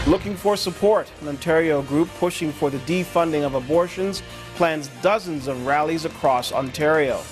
Looking for support, an Ontario group pushing for the defunding of abortions plans dozens of rallies across Ontario.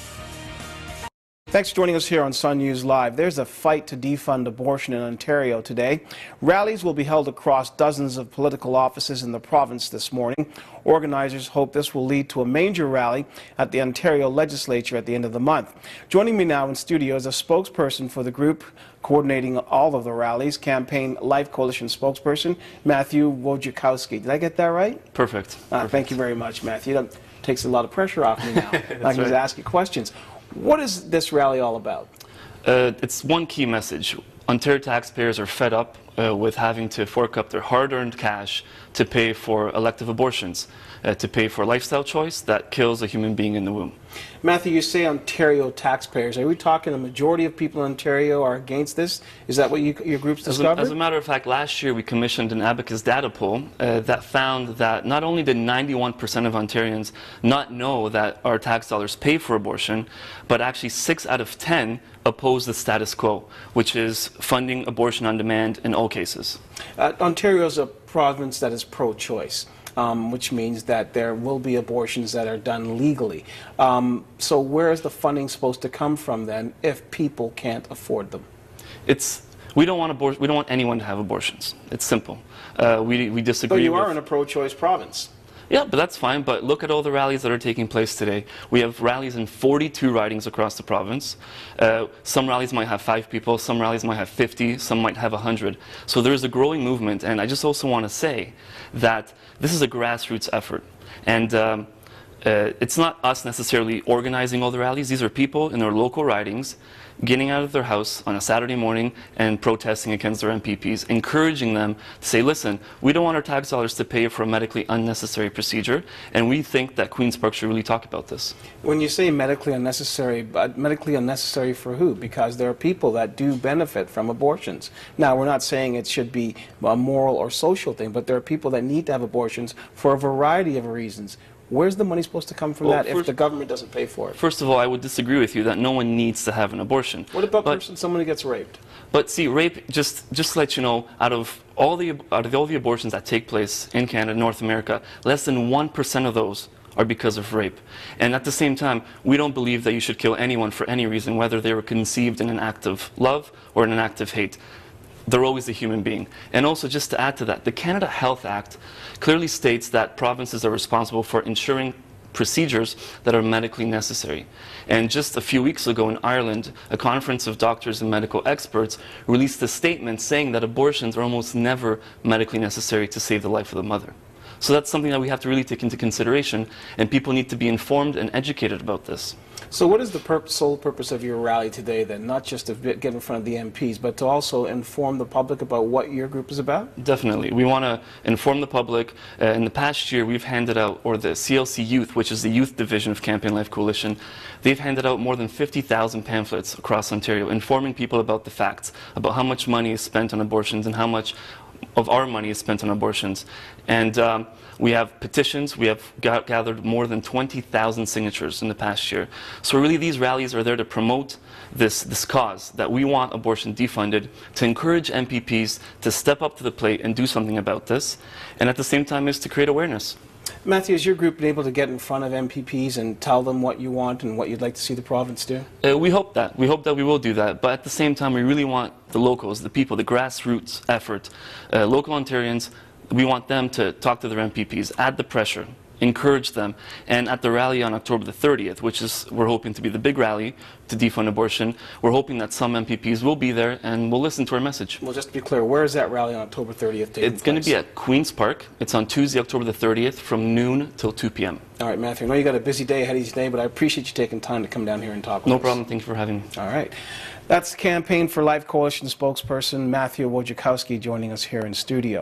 Thanks for joining us here on Sun News Live. There's a fight to defund abortion in Ontario today. Rallies will be held across dozens of political offices in the province this morning. Organizers hope this will lead to a major rally at the Ontario Legislature at the end of the month. Joining me now in studio is a spokesperson for the group coordinating all of the rallies, Campaign Life Coalition spokesperson, Matthew Wojciechowski. Did I get that right? Perfect. Thank you very much, Matthew. That takes a lot of pressure off me now. I can just ask you questions. What is this rally all about? It's one key message. Ontario taxpayers are fed up with having to fork up their hard-earned cash to pay for elective abortions, to pay for a lifestyle choice that kills a human being in the womb. Matthew, you say Ontario taxpayers. Are we talking the majority of people in Ontario are against this? Is that what your group's discovered? As a matter of fact, last year we commissioned an Abacus data poll that found that not only did 91% of Ontarians not know that our tax dollars pay for abortion, but actually 6 out of 10 oppose the status quo, which is funding abortion on demand in all cases. Ontario is a province that is pro-choice. Which means that there will be abortions that are done legally. So where is the funding supposed to come from then if people can't afford them? We don't want anyone to have abortions. It's simple. We disagree. But you are in a pro-choice province. Yeah, but that's fine. But look at all the rallies that are taking place today. We have rallies in 42 ridings across the province. Some rallies might have 5 people, some rallies might have 50, some might have 100. So there is a growing movement, and I just also want to say that this is a grassroots effort. And it's not us necessarily organizing all the rallies. These are people in their local ridings getting out of their house on a Saturday morning and protesting against their MPPs, encouraging them to say, listen, we don't want our tax dollars to pay for a medically unnecessary procedure, and we think that Queen's Park should really talk about this. When you say medically unnecessary for who? Because there are people that do benefit from abortions. Now, we're not saying it should be a moral or social thing, but there are people that need to have abortions for a variety of reasons. Where's the money supposed to come from that if the government doesn't pay for it? First of all, I would disagree with you that no one needs to have an abortion. What about someone who gets raped? But see, rape, just to let you know, out of all the abortions that take place in Canada, North America, less than 1% of those are because of rape. And at the same time, we don't believe that you should kill anyone for any reason, whether they were conceived in an act of love or in an act of hate. They're always a human being. And also, just to add to that, the Canada Health Act clearly states that provinces are responsible for ensuring procedures that are medically necessary. And just a few weeks ago in Ireland, a conference of doctors and medical experts released a statement saying that abortions are almost never medically necessary to save the life of the mother. So that's something that we have to really take into consideration, and people need to be informed and educated about this. So what is the sole purpose of your rally today then? Not just to get in front of the MPs, but to also inform the public about what your group is about? Definitely. We want to inform the public. In the past year, we've handed out, or the CLC Youth, which is the youth division of Campaign Life Coalition, they've handed out more than 50,000 pamphlets across Ontario, informing people about the facts, about how much money is spent on abortions and how much of our money is spent on abortions. And we have petitions. We have gathered more than 20,000 signatures in the past year. So really these rallies are there to promote this cause, that we want abortion defunded, to encourage MPPs to step up to the plate and do something about this, and at the same time is to create awareness. Matthew, has your group been able to get in front of MPPs and tell them what you want and what you'd like to see the province do? We hope that. We hope that we will do that. But at the same time, we really want the locals, the people, the grassroots effort, local Ontarians, we want them to talk to their MPPs, add the pressure, encourage them. And at the rally on October the 30th, which is, we're hoping to be the big rally to defund abortion, we're hoping that some MPPs will be there and will listen to our message. Well, just to be clear, where is that rally on October 30th taking place? It's going to be at Queen's Park. It's on Tuesday, October the 30th, from noon till 2 p.m. All right, Matthew, I know you got a busy day ahead of you today, but I appreciate you taking time to come down here and talk with us. No problem. Thank you for having me. All right. That's Campaign for Life Coalition spokesperson Matthew Wojciechowski joining us here in studio.